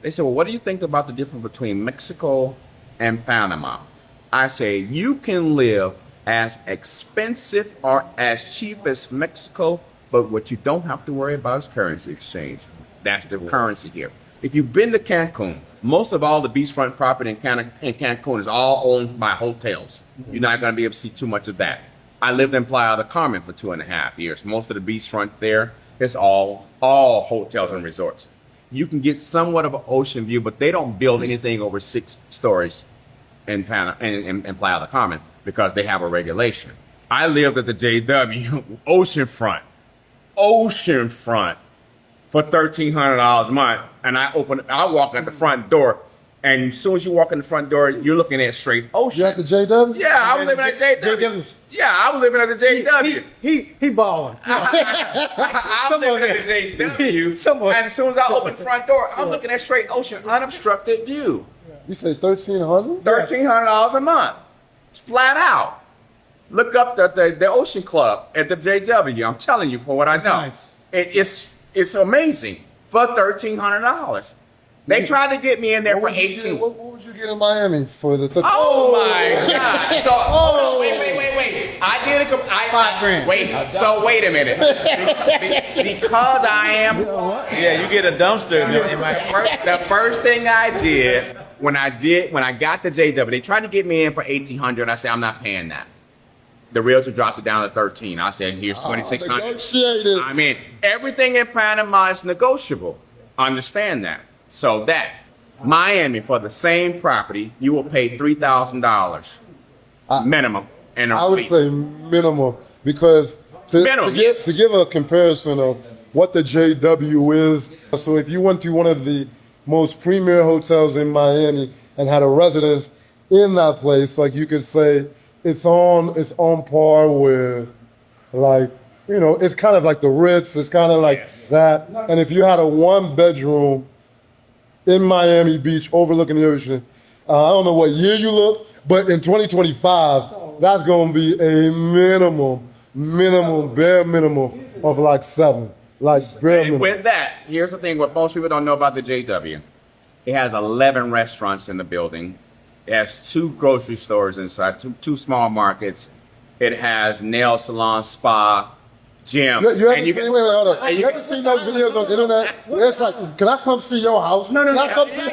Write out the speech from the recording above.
They said, well, what do you think about the difference between Mexico and Panama? I say, you can live as expensive or as cheap as Mexico, but what you don't have to worry about is currency exchange. That's the currency here. If you've been to Cancun, most of all the beachfront property in Cancun is all owned by hotels. You're not going to be able to see too much of that. I lived in Playa del Carmen for 2.5 years. Most of the beachfront there is all hotels and resorts. You can get somewhat of an ocean view, but they don't build anything over 6 stories in Playa del Carmen because they have a regulation. I lived at the JW oceanfront for $1,300 a month, and I walk at the front door, and as soon as you walk in the front door, you're looking at straight ocean. You at the JW? Yeah, I was living at JW. Yeah, I was living at the JW. He balling. I was living at the JW, and as soon as I open the front door, I'm looking at straight ocean, unobstructed view. You say $1,300? $1,300 a month, flat out. Look up the Ocean Club at the JW. I'm telling you for what I know. Nice. It's amazing for $1,300. They tried to get me in there for $1,800. What would you get in Miami for the? Oh my God! So wait! I did a $5 grand. So wait a minute, because I am. Yeah, you get a dumpster. The first thing I did when I got the JW, they tried to get me in for $1,800. I said I'm not paying that. The realtor dropped it down to $1,300. I said, here's $2,600. I mean, everything in Panama is negotiable. Understand that. So that Miami, for the same property, you will pay $3,000 minimum. And I would say minimum because to give a comparison of what the JW is. So if you went to one of the most premier hotels in Miami and had a residence in that place, like you could say, it's on par with, like, you know, it's kind of like the Ritz. It's kind of like that. And if you had a 1-bedroom in Miami Beach overlooking the ocean, I don't know what year you look, but in 2025, that's going to be a bare minimum of like 7. Like bare minimum. With that, here's the thing: what most people don't know about the JW, it has 11 restaurants in the building. It has 2 grocery stores inside, two small markets. It has nail salon, spa, gym. You ever seen those videos on the internet? It's like, can I come see your house? No. Can I come see